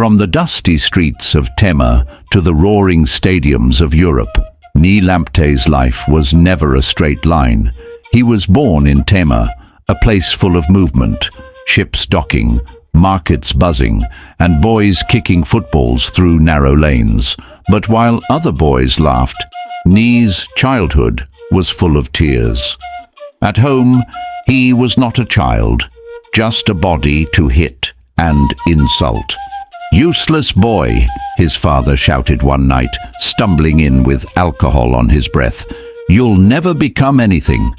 From the dusty streets of Tema to the roaring stadiums of Europe, Lamptey's life was never a straight line. He was born in Tema, a place full of movement, ships docking, markets buzzing, and boys kicking footballs through narrow lanes. But while other boys laughed, Ni's childhood was full of tears. At home, he was not a child, just a body to hit and insult. "Useless boy," his father shouted one night, stumbling in with alcohol on his breath. "You'll never become anything."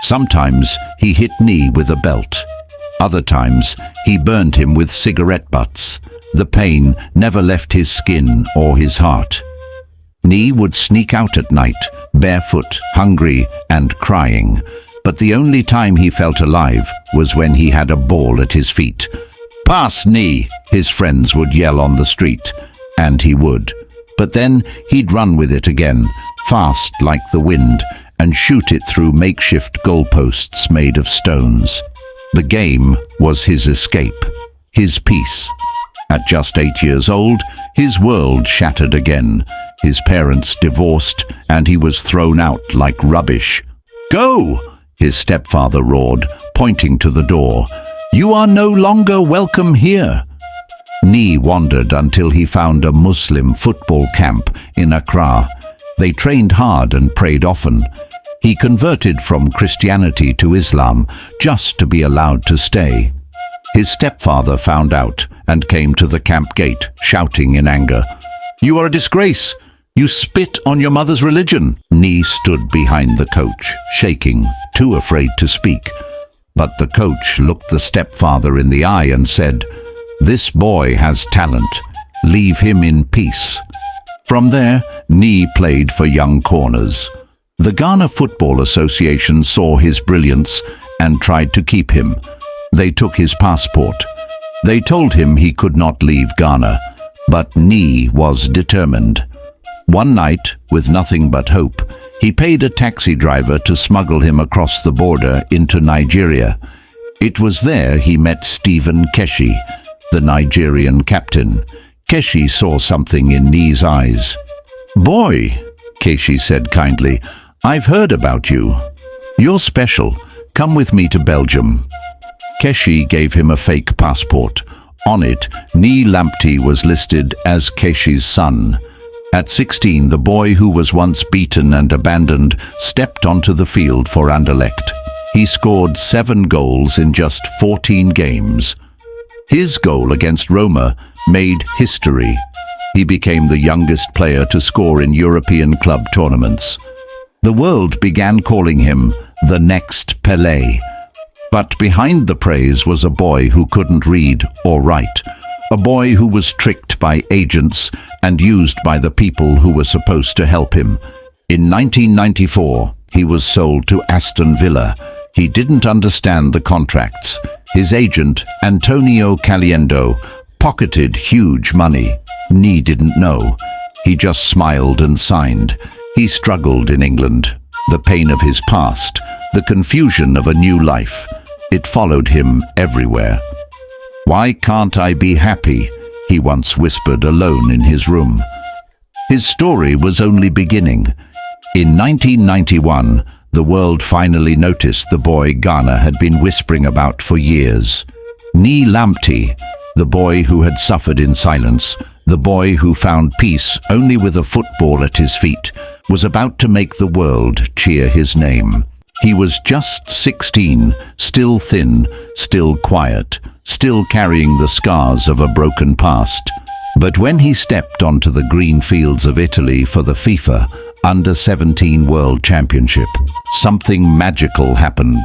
Sometimes he hit Ni with a belt. Other times he burned him with cigarette butts. The pain never left his skin or his heart. Ni would sneak out at night, barefoot, hungry and crying. But the only time he felt alive was when he had a ball at his feet. "Pass, Ni," his friends would yell on the street, and he would. But then he'd run with it again, fast like the wind, and shoot it through makeshift goalposts made of stones. The game was his escape, his peace. At just 8 years old, his world shattered again. His parents divorced, and he was thrown out like rubbish. "Go!" his stepfather roared, pointing to the door. "You are no longer welcome here." Ni wandered until he found a Muslim football camp in Accra. They trained hard and prayed often. He converted from Christianity to Islam just to be allowed to stay. His stepfather found out and came to the camp gate, shouting in anger, "You are a disgrace! You spit on your mother's religion!" Ni stood behind the coach, shaking, too afraid to speak. But the coach looked the stepfather in the eye and said, "This boy has talent. Leave him in peace." From there, Ni played for young corners. The Ghana Football Association saw his brilliance and tried to keep him. They took his passport. They told him he could not leave Ghana, but Ni was determined. One night, with nothing but hope, he paid a taxi driver to smuggle him across the border into Nigeria. It was there he met Stephen Keshi, the Nigerian captain. Keshi saw something in Ni's eyes. "Boy," Keshi said kindly, "I've heard about you. You're special. Come with me to Belgium." Keshi gave him a fake passport. On it, Ni Lamptey was listed as Keshi's son. At 16, the boy who was once beaten and abandoned stepped onto the field for Anderlecht. He scored 7 goals in just 14 games. His goal against Roma made history. He became the youngest player to score in European club tournaments. The world began calling him the next Pelé. But behind the praise was a boy who couldn't read or write, a boy who was tricked by agents and used by the people who were supposed to help him. In 1994, he was sold to Aston Villa. He didn't understand the contracts. His agent, Antonio Caliendo, pocketed huge money. Ni didn't know. He just smiled and signed. He struggled in England. The pain of his past, the confusion of a new life. It followed him everywhere. "Why can't I be happy?" he once whispered alone in his room. His story was only beginning. In 1991, the world finally noticed the boy Ghana had been whispering about for years. Ni Lamptey, the boy who had suffered in silence, the boy who found peace only with a football at his feet, was about to make the world cheer his name. He was just 16, still thin, still quiet, still carrying the scars of a broken past. But when he stepped onto the green fields of Italy for the FIFA Under-17 World Championship, something magical happened.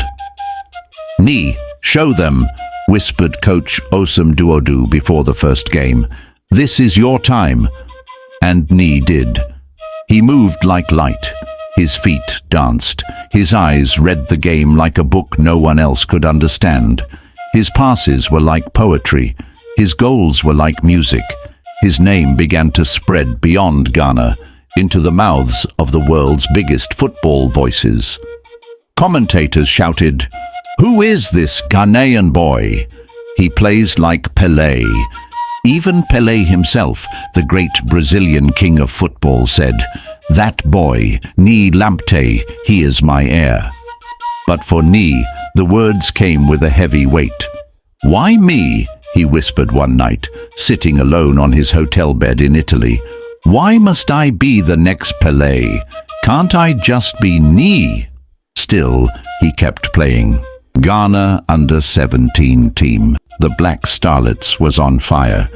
"Ni, show them," whispered coach Osam Duodu before the first game. "This is your time." And Ni did. He moved like light. His feet danced. His eyes read the game like a book no one else could understand. His passes were like poetry. His goals were like music. His name began to spread beyond Ghana, into the mouths of the world's biggest football voices. Commentators shouted, "Who is this Ghanaian boy? He plays like Pelé." Even Pelé himself, the great Brazilian king of football, said, "That boy, Lamptey, he is my heir." But for the words came with a heavy weight. "Why me?" he whispered one night, sitting alone on his hotel bed in Italy. "Why must I be the next Pelé? Can't I just be Still, he kept playing. Ghana under-17 team, the Black Starlets, was on fire.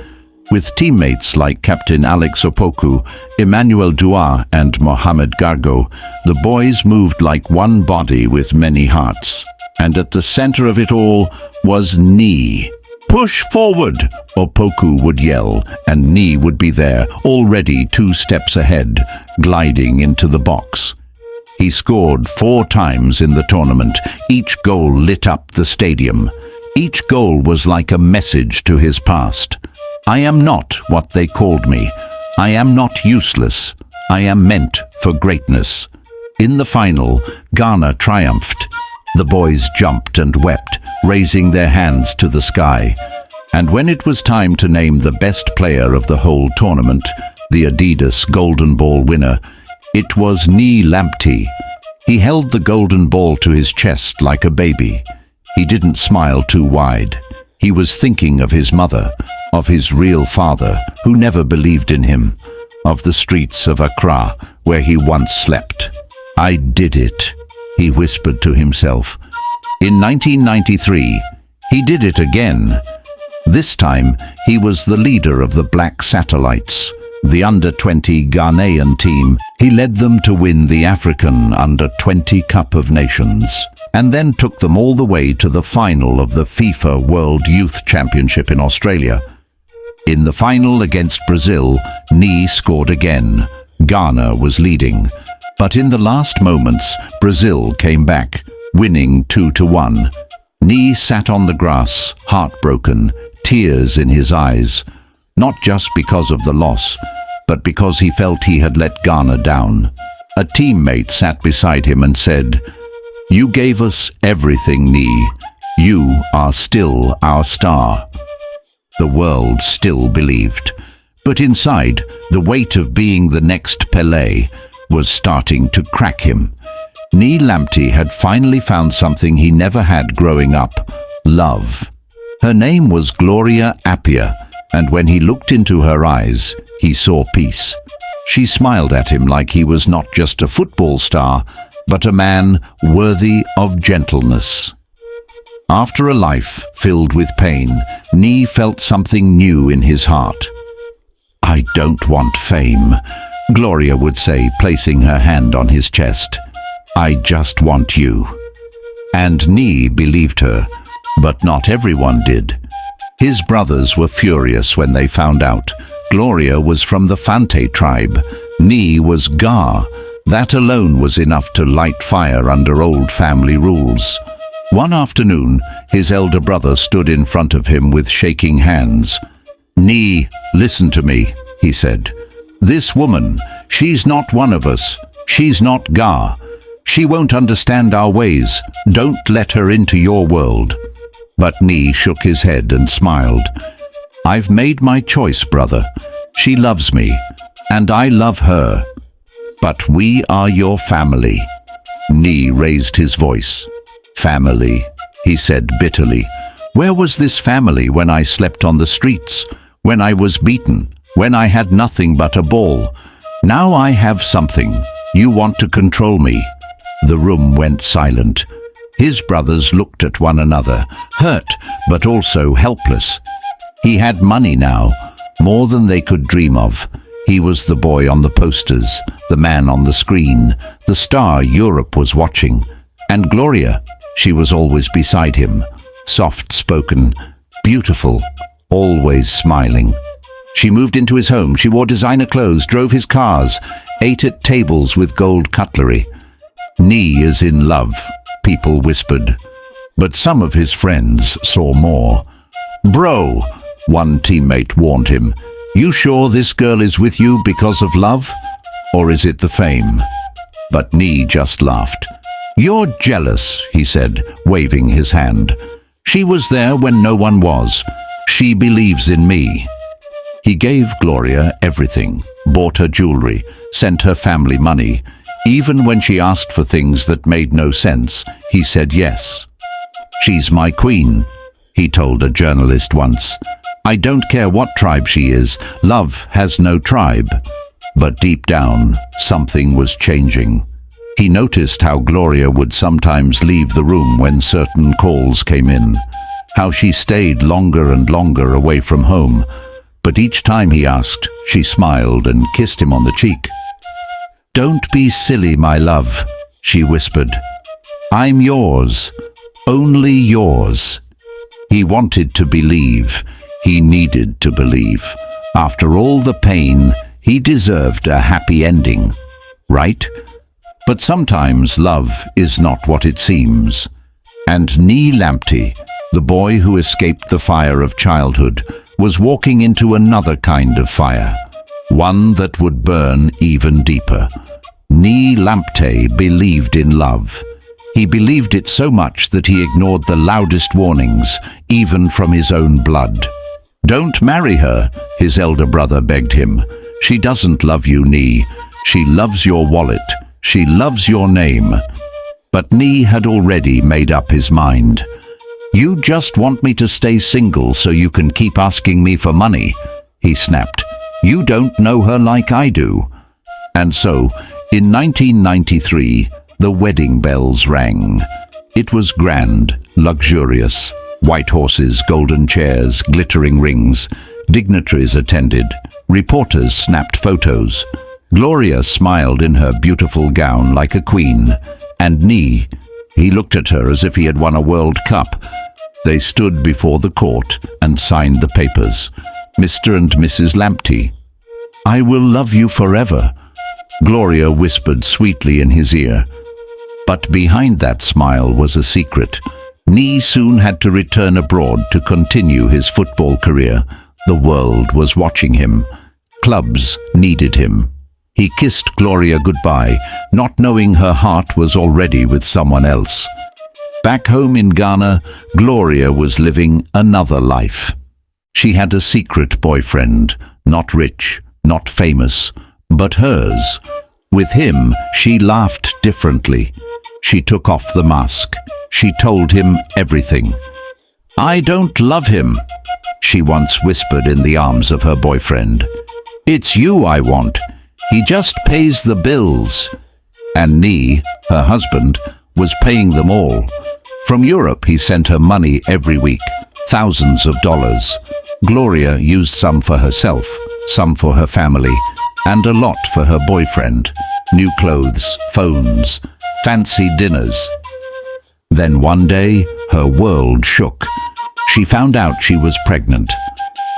With teammates like Captain Alex Opoku, Emmanuel Duar and Mohamed Gargo, the boys moved like one body with many hearts. And at the center of it all was "Push forward!" Opoku would yell, and would be there, already 2 steps ahead, gliding into the box. He scored 4 times in the tournament. Each goal lit up the stadium. Each goal was like a message to his past. "I am not what they called me. I am not useless. I am meant for greatness." In the final, Ghana triumphed. The boys jumped and wept, raising their hands to the sky. And when it was time to name the best player of the whole tournament, the Adidas Golden Ball winner, it was Lamptey. He held the golden ball to his chest like a baby. He didn't smile too wide. He was thinking of his mother, of his real father, who never believed in him, of the streets of Accra, where he once slept. "I did it," he whispered to himself. In 1993, he did it again. This time, he was the leader of the Black Satellites, the under-20 Ghanaian team. He led them to win the African Under-20 Cup of Nations, and then took them all the way to the final of the FIFA World Youth Championship in Australia. In the final against Brazil, scored again. Ghana was leading. But in the last moments, Brazil came back, winning 2-1. Sat on the grass, heartbroken, tears in his eyes, not just because of the loss, but because he felt he had let Ghana down. A teammate sat beside him and said, "You gave us everything, You are still our star." The world still believed. But inside, the weight of being the next Pelé was starting to crack him. Lamptey had finally found something he never had growing up: love. Her name was Gloria Appiah, and when he looked into her eyes, he saw peace. She smiled at him like he was not just a football star, but a man worthy of gentleness. After a life filled with pain, felt something new in his heart. "I don't want fame," Gloria would say, placing her hand on his chest. "I just want you." And believed her, but not everyone did. His brothers were furious when they found out. Gloria was from the Fante tribe. Was Ga. That alone was enough to light fire under old family rules. One afternoon, his elder brother stood in front of him with shaking hands. "Listen to me," he said. "This woman, she's not one of us. She's not Ga. She won't understand our ways. Don't let her into your world." But shook his head and smiled. "I've made my choice, brother. She loves me, and I love her. But we are your family." Raised his voice. "Family," he said bitterly. "Where was this family when I slept on the streets, when I was beaten, when I had nothing but a ball? Now I have something. You want to control me." The room went silent. His brothers looked at one another, hurt but also helpless. He had money now, more than they could dream of. He was the boy on the posters, the man on the screen, the star Europe was watching. And Gloria, she was always beside him, soft-spoken, beautiful, always smiling. She moved into his home. She wore designer clothes, drove his cars, ate at tables with gold cutlery. Is in love, people whispered. But some of his friends saw more. "Bro," one teammate warned him, "you sure this girl is with you because of love? Or is it the fame?" But just laughed. "You're jealous," he said, waving his hand. "She was there when no one was. She believes in me." He gave Gloria everything, bought her jewelry, sent her family money. Even when she asked for things that made no sense, he said yes. "She's my queen," he told a journalist once. "I don't care what tribe she is, love has no tribe." But deep down, something was changing. He noticed how Gloria would sometimes leave the room when certain calls came in, how she stayed longer and longer away from home. But each time he asked, she smiled and kissed him on the cheek. "Don't be silly, my love," she whispered. "I'm yours, only yours." He wanted to believe. He needed to believe. After all the pain, he deserved a happy ending, right? But sometimes love is not what it seems. And Lamptey, the boy who escaped the fire of childhood, was walking into another kind of fire, one that would burn even deeper. Lamptey believed in love. He believed it so much that he ignored the loudest warnings, even from his own blood. "Don't marry her," his elder brother begged him. "She doesn't love you, Nee. She loves your wallet. She loves your name." But Nee had already made up his mind. "You just want me to stay single so you can keep asking me for money," he snapped. "You don't know her like I do." And so, in 1993, the wedding bells rang. It was grand, luxurious. White horses, golden chairs, glittering rings. Dignitaries attended. Reporters snapped photos. Gloria smiled in her beautiful gown like a queen. And Nee, he looked at her as if he had won a World Cup. They stood before the court and signed the papers. "Mr. and Mrs. Lamptey." "I will love you forever," Gloria whispered sweetly in his ear. But behind that smile was a secret. Nee soon had to return abroad to continue his football career. The world was watching him. Clubs needed him. He kissed Gloria goodbye, not knowing her heart was already with someone else. Back home in Ghana, Gloria was living another life. She had a secret boyfriend, not rich, not famous, but hers. With him, she laughed differently. She took off the mask. She told him everything. "I don't love him," she once whispered in the arms of her boyfriend. "It's you I want. He just pays the bills." And Nee, her husband, was paying them all. From Europe, he sent her money every week, thousands of dollars. Gloria used some for herself, some for her family, and a lot for her boyfriend. New clothes, phones, fancy dinners. Then one day, her world shook. She found out she was pregnant.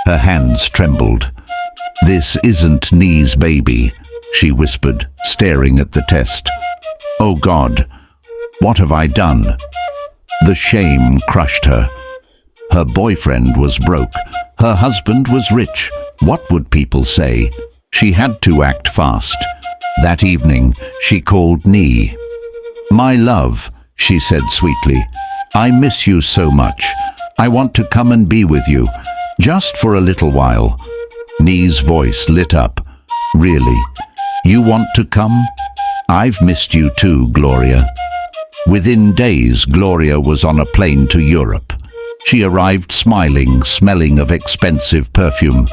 Her hands trembled. "This isn't Nee's baby," she whispered, staring at the test. "Oh God, what have I done?" The shame crushed her. Her boyfriend was broke. Her husband was rich. What would people say? She had to act fast. That evening, she called Nee. "My love," she said sweetly, "I miss you so much. I want to come and be with you, just for a little while." Nee's voice lit up. "Really? You want to come? I've missed you too, Gloria." Within days, Gloria was on a plane to Europe. She arrived smiling, smelling of expensive perfume.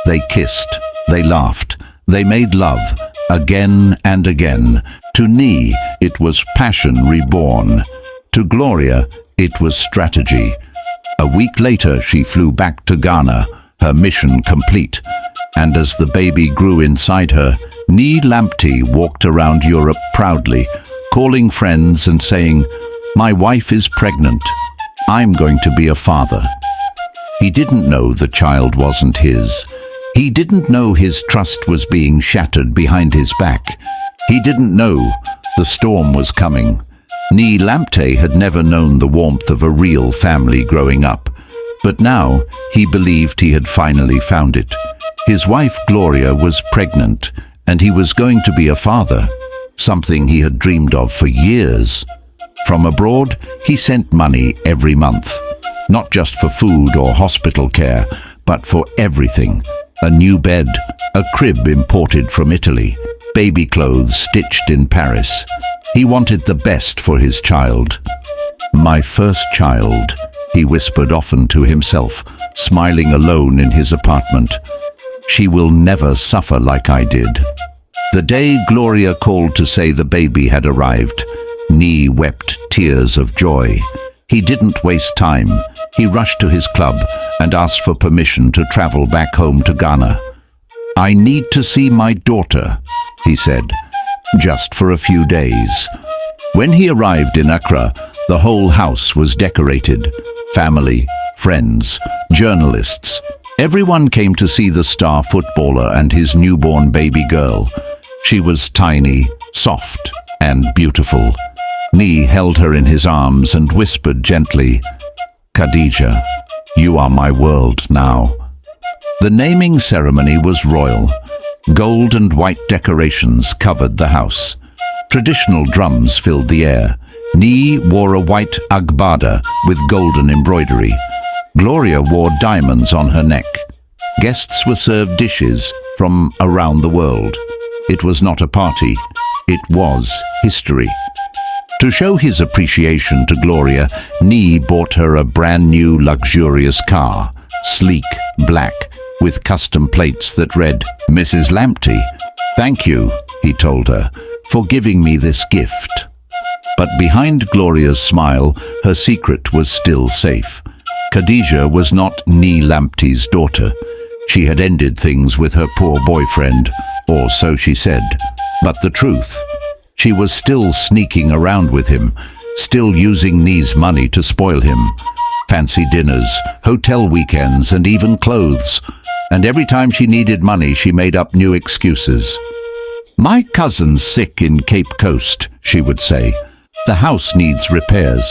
They kissed, they laughed, they made love, again and again. To Nee, it was passion reborn. To Gloria, it was strategy. A week later, she flew back to Ghana, her mission complete. And as the baby grew inside her, Lamptey walked around Europe proudly, calling friends and saying, "My wife is pregnant. I'm going to be a father." He didn't know the child wasn't his. He didn't know his trust was being shattered behind his back. He didn't know the storm was coming. Lamptey had never known the warmth of a real family growing up. But now he believed he had finally found it. His wife Gloria was pregnant, and he was going to be a father, something he had dreamed of for years. From abroad, he sent money every month, not just for food or hospital care, but for everything. A new bed, a crib imported from Italy, baby clothes stitched in Paris. He wanted the best for his child. "My first child," he whispered often to himself, smiling alone in his apartment. "She will never suffer like I did." The day Gloria called to say the baby had arrived, Nee wept tears of joy. He didn't waste time. He rushed to his club and asked for permission to travel back home to Ghana. "I need to see my daughter," he said, "just for a few days." When he arrived in Accra, the whole house was decorated. Family, friends, journalists. Everyone came to see the star footballer and his newborn baby girl. She was tiny, soft, and beautiful. Nee held her in his arms and whispered gently, "Khadija, you are my world now." The naming ceremony was royal. Gold and white decorations covered the house. Traditional drums filled the air. Nee wore a white agbada with golden embroidery. Gloria wore diamonds on her neck. Guests were served dishes from around the world. It was not a party. It was history. To show his appreciation to Gloria, Nee bought her a brand new luxurious car, sleek, black, with custom plates that read, "Mrs. Lamptey, thank you," he told her, "for giving me this gift." But behind Gloria's smile, her secret was still safe. Khadija was not Nee Lamptey's daughter. She had ended things with her poor boyfriend, or so she said. But the truth, she was still sneaking around with him, still using Nee's money to spoil him. Fancy dinners, hotel weekends, and even clothes. And every time she needed money, she made up new excuses. "My cousin's sick in Cape Coast," she would say. "The house needs repairs.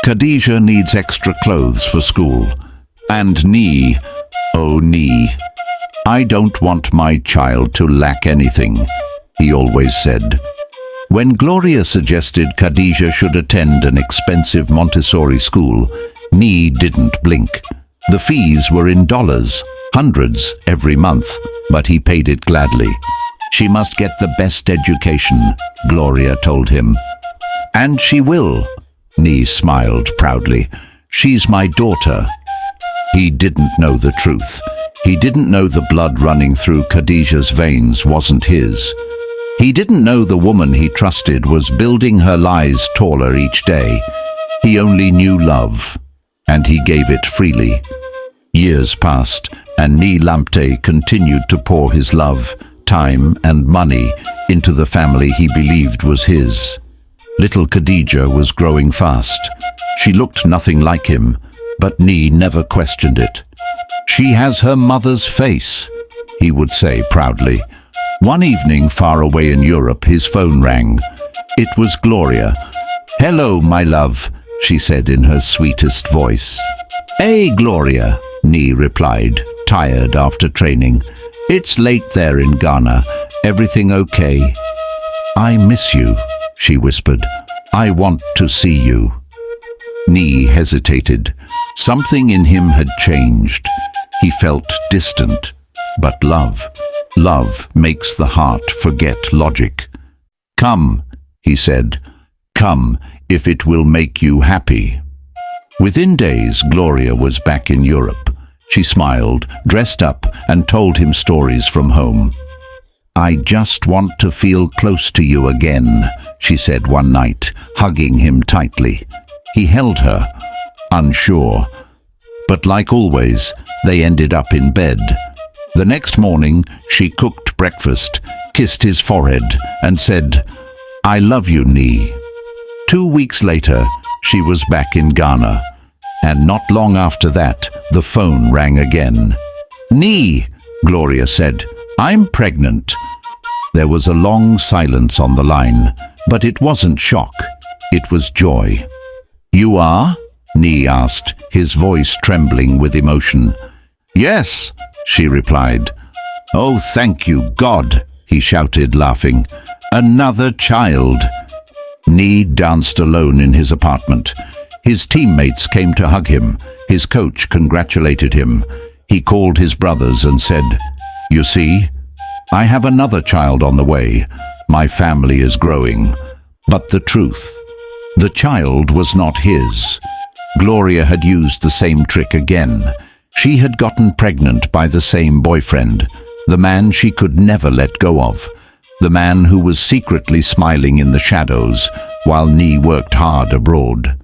Khadija needs extra clothes for school. And Nee, oh Nee, I don't want my child to lack anything," he always said. When Gloria suggested Khadija should attend an expensive Montessori school, Nee didn't blink. The fees were in dollars, hundreds every month, but he paid it gladly. "She must get the best education," Gloria told him. "And she will," Nee smiled proudly. "She's my daughter." He didn't know the truth. He didn't know the blood running through Khadija's veins wasn't his. He didn't know the woman he trusted was building her lies taller each day. He only knew love, and he gave it freely. Years passed, and Nee Lamptey continued to pour his love, time, and money into the family he believed was his. Little Khadija was growing fast. She looked nothing like him, but Nee never questioned it. "She has her mother's face," he would say proudly. One evening, far away in Europe, his phone rang. It was Gloria. "Hello, my love," she said in her sweetest voice. "Hey, Gloria," Nee replied, tired after training. "It's late there in Ghana. Everything okay?" "I miss you," she whispered. "I want to see you." Nee hesitated. Something in him had changed. He felt distant. But love makes the heart forget logic. "Come," he said. "Come, if it will make you happy." Within days, Gloria was back in Europe. She smiled, dressed up, and told him stories from home. "I just want to feel close to you again," she said one night, hugging him tightly. He held her, unsure. But like always, they ended up in bed. The next morning, she cooked breakfast, kissed his forehead, and said, "I love you, Nee." 2 weeks later, she was back in Ghana. And not long after that, the phone rang again. "Nee," Gloria said, "I'm pregnant." There was a long silence on the line, but it wasn't shock. It was joy. "You are?" Nee asked, his voice trembling with emotion. "Yes," she replied. "Oh, thank you, God," he shouted, laughing. "Another child." Nee danced alone in his apartment. His teammates came to hug him. His coach congratulated him. He called his brothers and said, "You see, I have another child on the way. My family is growing." But the truth, the child was not his. Gloria had used the same trick again. She had gotten pregnant by the same boyfriend, the man she could never let go of, the man who was secretly smiling in the shadows while Nee worked hard abroad.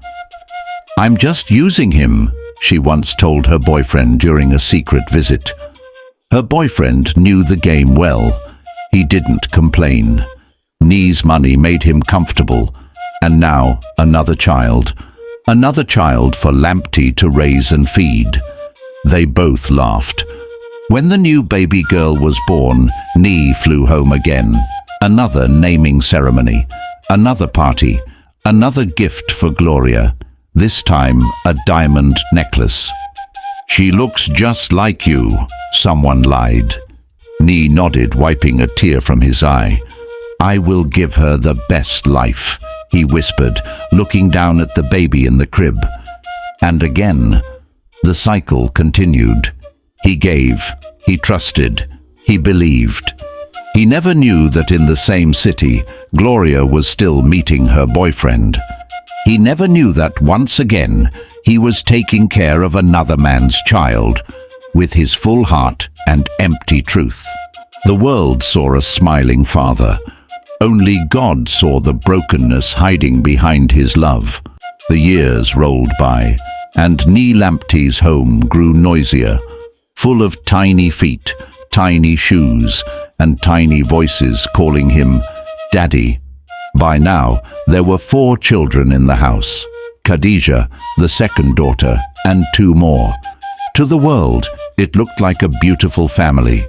"I'm just using him," she once told her boyfriend during a secret visit. Her boyfriend knew the game well. He didn't complain. Nee's money made him comfortable, and now another child for Lamptey to raise and feed. They both laughed. When the new baby girl was born, Nee flew home again. Another naming ceremony, another party, another gift for Gloria, this time a diamond necklace. "She looks just like you," someone lied. Nee nodded, wiping a tear from his eye. "I will give her the best life," he whispered, looking down at the baby in the crib. And again, the cycle continued. He gave, he trusted, he believed. He never knew that in the same city, Gloria was still meeting her boyfriend. He never knew that once again, he was taking care of another man's child, with his full heart and empty truth. The world saw a smiling father. Only God saw the brokenness hiding behind his love. The years rolled by, and Nee Lamptey's home grew noisier, full of tiny feet, tiny shoes, and tiny voices calling him Daddy. By now, there were 4 children in the house. Khadija, the second daughter, and 2 more. To the world, it looked like a beautiful family.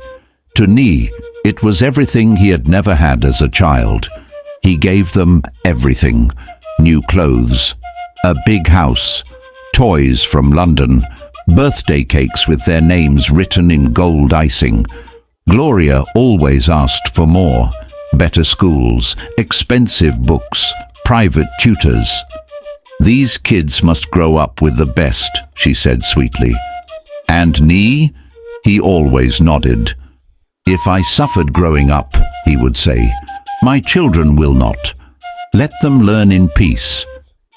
To Nee, it was everything he had never had as a child. He gave them everything. New clothes, a big house, toys from London, birthday cakes with their names written in gold icing. Gloria always asked for more. Better schools, expensive books, private tutors. "These kids must grow up with the best," she said sweetly. "And Nee?" He always nodded. "If I suffered growing up," he would say, "my children will not. Let them learn in peace."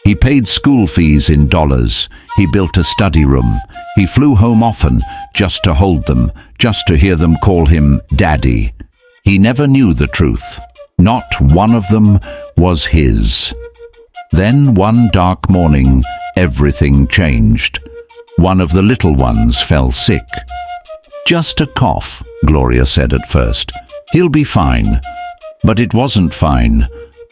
He paid school fees in dollars. He built a study room. He flew home often, just to hold them, just to hear them call him Daddy. He never knew the truth. Not one of them was his. Then one dark morning, everything changed. One of the little ones fell sick. "Just a cough," Gloria said at first. "He'll be fine." But it wasn't fine.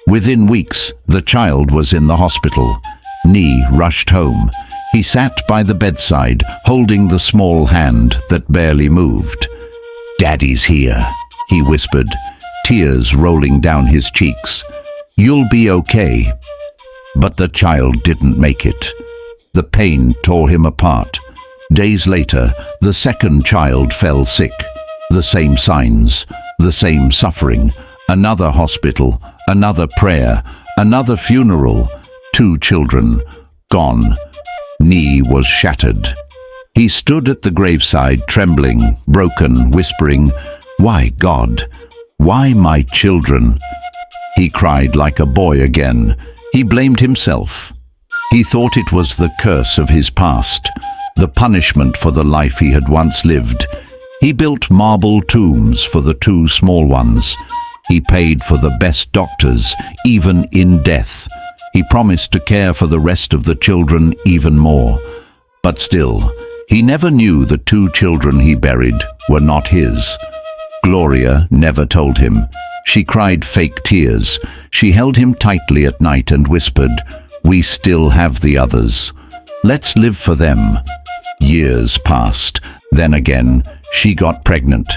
Within weeks, the child was in the hospital. Nee rushed home. He sat by the bedside, holding the small hand that barely moved. "Daddy's here," he whispered, tears rolling down his cheeks. "You'll be okay." But the child didn't make it. The pain tore him apart. Days later, the second child fell sick. The same signs, the same suffering. Another hospital, another prayer, another funeral. 2 children, gone. Nee was shattered. He stood at the graveside, trembling, broken, whispering, "Why, God? Why my children?" He cried like a boy again. He blamed himself. He thought it was the curse of his past, the punishment for the life he had once lived. He built marble tombs for the 2 small ones. He paid for the best doctors, even in death. He promised to care for the rest of the children even more. But still, he never knew the 2 children he buried were not his. Gloria never told him. She cried fake tears. She held him tightly at night and whispered, "We still have the others. Let's live for them." Years passed. Then again, she got pregnant.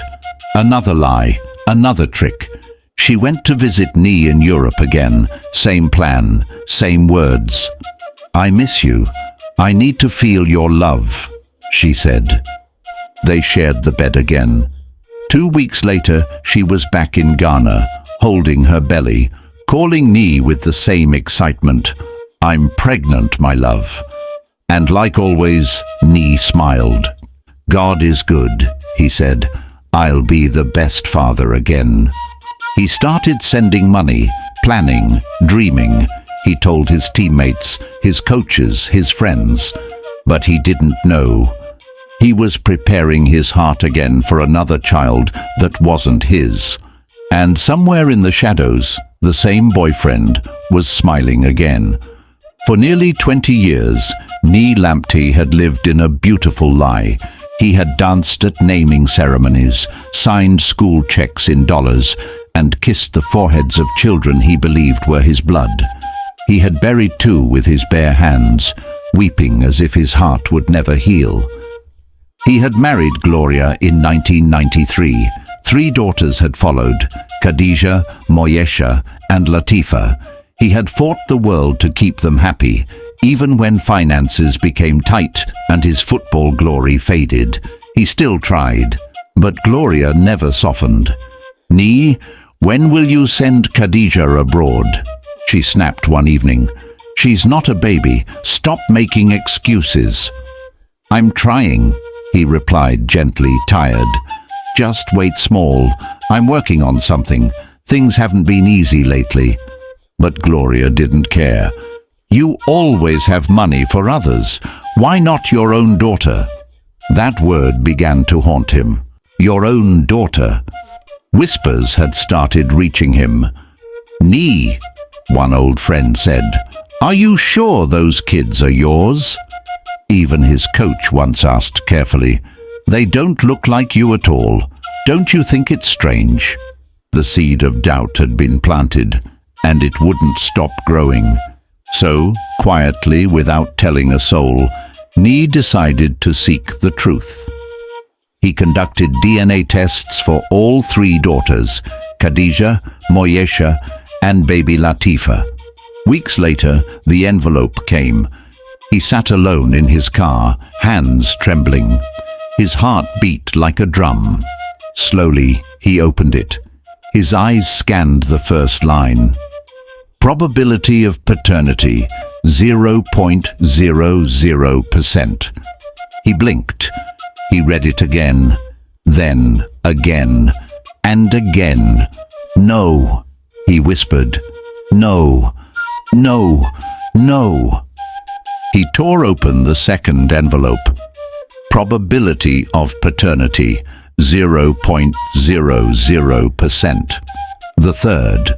Another lie, another trick. She went to visit Nee in Europe again. Same plan, same words. "I miss you. I need to feel your love," she said. They shared the bed again. 2 weeks later, she was back in Ghana, holding her belly, calling Nee with the same excitement. "I'm pregnant, my love." And like always, Nee smiled. God is good, he said. I'll be the best father again. He started sending money, planning, dreaming. He told his teammates, his coaches, his friends. But he didn't know. He was preparing his heart again for another child that wasn't his. And somewhere in the shadows, the same boyfriend was smiling again. For nearly 20 years, Lamptey had lived in a beautiful lie. He had danced at naming ceremonies, signed school checks in dollars, and kissed the foreheads of children he believed were his blood. He had buried two with his bare hands, weeping as if his heart would never heal. He had married Gloria in 1993. 3 daughters had followed, Khadija, Moyesha, and Latifa. He had fought the world to keep them happy, even when finances became tight and his football glory faded. He still tried, but Gloria never softened. When will you send Khadija abroad? She snapped one evening. She's not a baby. Stop making excuses. I'm trying, he replied gently, tired. Just wait small. I'm working on something. Things haven't been easy lately. But Gloria didn't care. You always have money for others. Why not your own daughter? That word began to haunt him. Your own daughter. Whispers had started reaching him. One old friend said, are you sure those kids are yours? Even his coach once asked carefully, they don't look like you at all. Don't you think it's strange? The seed of doubt had been planted, and it wouldn't stop growing. So, quietly, without telling a soul, decided to seek the truth. He conducted DNA tests for all 3 daughters, Khadija, Moyesha, and baby Latifa. Weeks later, the envelope came. He sat alone in his car, hands trembling. His heart beat like a drum. Slowly, he opened it. His eyes scanned the first line. Probability of paternity, 0.00%. He blinked. He read it again, then again, and again. No, he whispered. No, no, no. He tore open the second envelope. Probability of paternity, 0.00%. The third.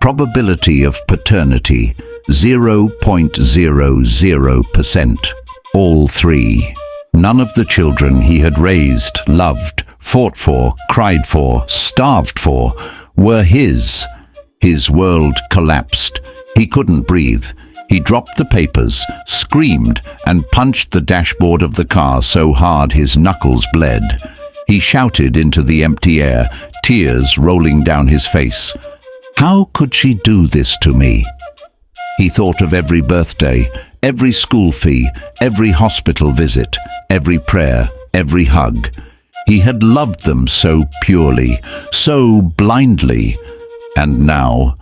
Probability of paternity, 0.00%. All 3. None of the children he had raised, loved, fought for, cried for, starved for, were his. His world collapsed. He couldn't breathe. He dropped the papers, screamed, and punched the dashboard of the car so hard his knuckles bled. He shouted into the empty air, tears rolling down his face. How could she do this to me? He thought of every birthday, every school fee, every hospital visit, every prayer, every hug. He had loved them so purely, so blindly. And now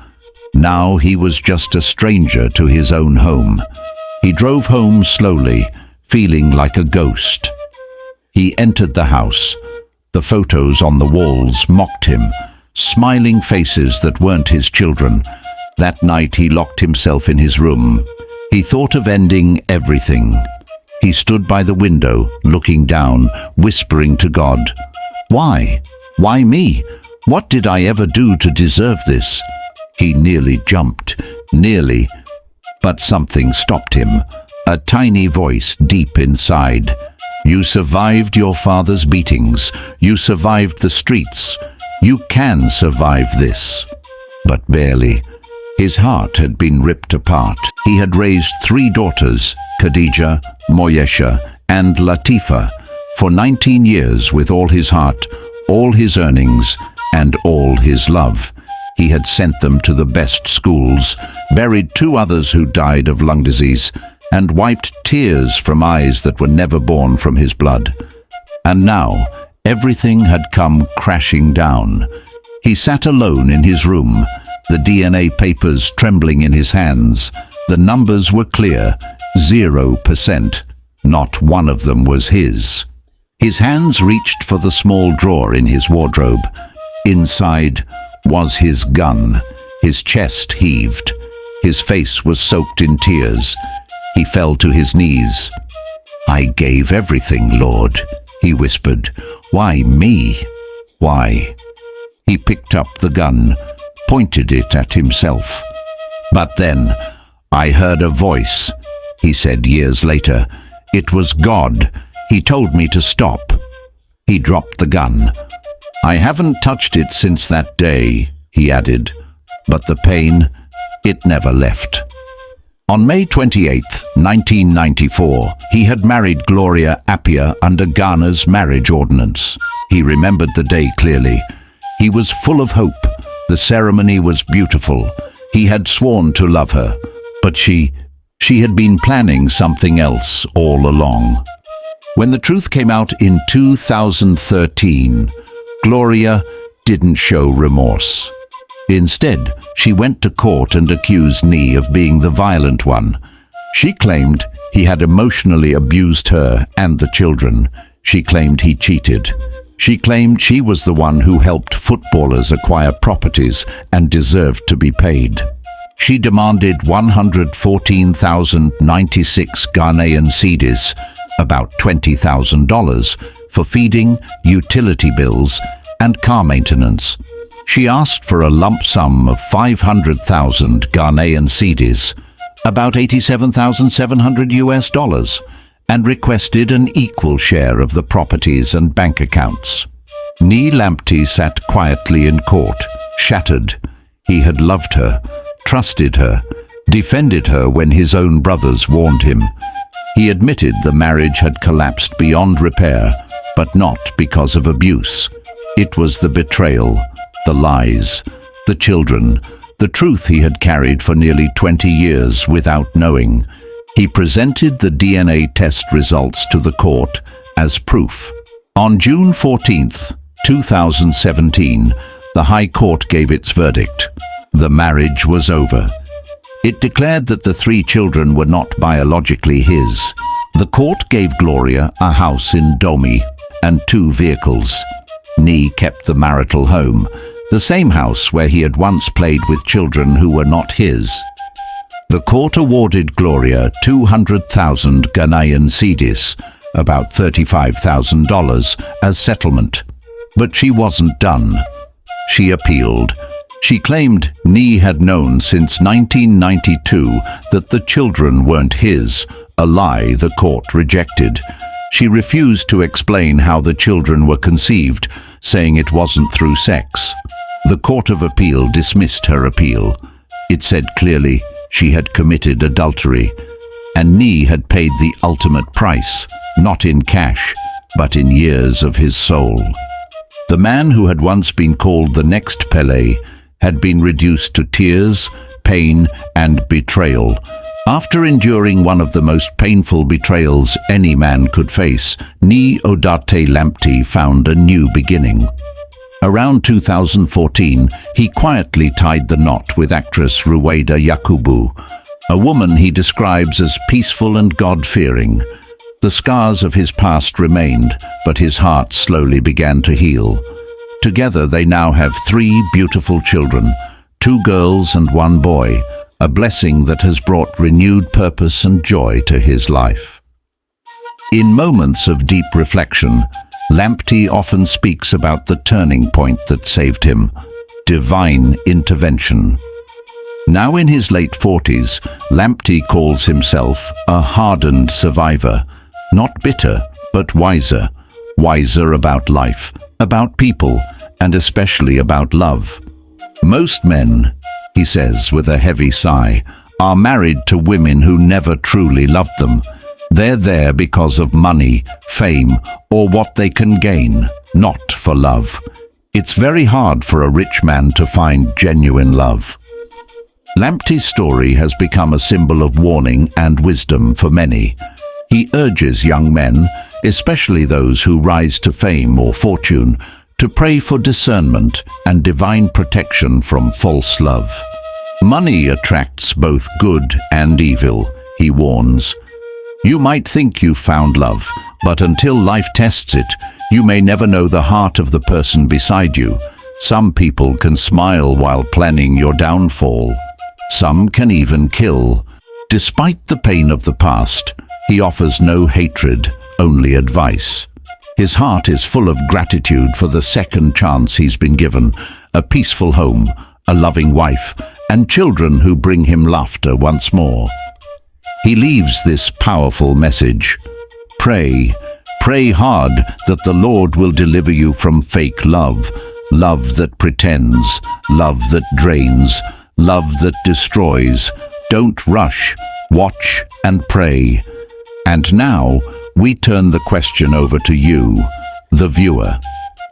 he was just a stranger to his own home. He drove home slowly, feeling like a ghost. He entered the house. The photos on the walls mocked him, smiling faces that weren't his children. That night he locked himself in his room. He thought of ending everything. He stood by the window, looking down, whispering to God, "Why? Why me? What did I ever do to deserve this?" He nearly jumped, nearly, but something stopped him. A tiny voice deep inside. "You survived your father's beatings. You survived the streets. You can survive this." But barely. His heart had been ripped apart. He had raised 3 daughters, Khadija, Moyesha, and Latifa, for 19 years with all his heart, all his earnings, and all his love. He had sent them to the best schools, buried 2 others who died of lung disease, and wiped tears from eyes that were never born from his blood. And now, everything had come crashing down. He sat alone in his room, the DNA papers trembling in his hands. The numbers were clear, 0%. Not one of them was his. His hands reached for the small drawer in his wardrobe. Inside was his gun. His chest heaved. His face was soaked in tears. He fell to his knees. "I gave everything, Lord," he whispered. "Why me? Why?" He picked up the gun, pointed it at himself. "But then I heard a voice," he said years later. "It was God. He told me to stop." He dropped the gun. "I haven't touched it since that day," he added, "but the pain, it never left." On May 28, 1994, he had married Gloria Appiah under Ghana's marriage ordinance. He remembered the day clearly. He was full of hope. The ceremony was beautiful. He had sworn to love her, but she had been planning something else all along. When the truth came out in 2013, Gloria didn't show remorse. Instead, she went to court and accused Nee of being the violent one. She claimed he had emotionally abused her and the children. She claimed he cheated. She claimed she was the one who helped footballers acquire properties and deserved to be paid. She demanded 114,096 Ghanaian cedis, about $20,000, for feeding, utility bills, and car maintenance. She asked for a lump sum of 500,000 Ghanaian cedis, about $87,700, and requested an equal share of the properties and bank accounts. Nee Lamptey sat quietly in court, shattered. He had loved her, trusted her, defended her when his own brothers warned him. He admitted the marriage had collapsed beyond repair, but not because of abuse. It was the betrayal, the lies, the children, the truth he had carried for nearly 20 years without knowing. He presented the DNA test results to the court as proof. On June 14, 2017, the High Court gave its verdict. The marriage was over. It declared that the 3 children were not biologically his. The court gave Gloria a house in Domi and 2 vehicles. Nee kept the marital home, the same house where he had once played with children who were not his. The court awarded Gloria 200,000 Ghanaian cedis, about $35,000, as settlement. But she wasn't done. She appealed. She claimed Nee had known since 1992 that the children weren't his, a lie the court rejected. She refused to explain how the children were conceived, saying it wasn't through sex. The Court of Appeal dismissed her appeal. It said clearly she had committed adultery, and Nee had paid the ultimate price, not in cash, but in years of his soul. The man who had once been called the next Pele had been reduced to tears, pain, and betrayal. After enduring one of the most painful betrayals any man could face, Nee Odartey Lamptey found a new beginning. Around 2014, he quietly tied the knot with actress Ruwaida Yakubu, a woman he describes as peaceful and God-fearing. The scars of his past remained, but his heart slowly began to heal. Together they now have 3 beautiful children, 2 girls and 1 boy, a blessing that has brought renewed purpose and joy to his life. In moments of deep reflection, Lamptey often speaks about the turning point that saved him, divine intervention. Now in his late 40s, Lamptey calls himself a hardened survivor, not bitter, but wiser. Wiser about life, about people, and especially about love. Most men, he says with a heavy sigh, are married to women who never truly loved them. They're there because of money, fame, or what they can gain, not for love. It's very hard for a rich man to find genuine love. Lamptey's story has become a symbol of warning and wisdom for many. He urges young men, especially those who rise to fame or fortune, to pray for discernment and divine protection from false love. Money attracts both good and evil, he warns. You might think you've found love, But until life tests it, you may never know the heart of the person beside you. Some people can smile while planning your downfall. Some can even kill. Despite the pain of the past, he offers no hatred, only advice. His heart is full of gratitude for the second chance he's been given, a peaceful home, a loving wife, and children who bring him laughter once more. He leaves this powerful message. Pray, pray hard that the Lord will deliver you from fake love, love that pretends, love that drains, love that destroys. Don't rush, watch and pray. And now, we turn the question over to you, the viewer.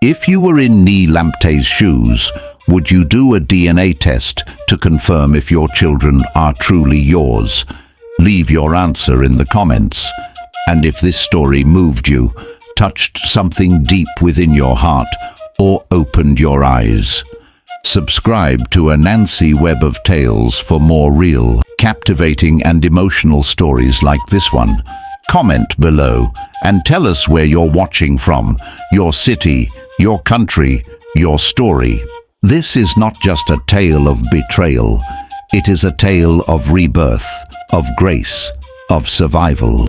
If you were in Lamptey's shoes, would you do a DNA test to confirm if your children are truly yours? Leave your answer in the comments. And if this story moved you, touched something deep within your heart, or opened your eyes, subscribe to Ananse Web of Tales for more real, captivating and emotional stories like this one. Comment below and tell us where you're watching from, your city, your country, your story. This is not just a tale of betrayal. It is a tale of rebirth, of grace, of survival.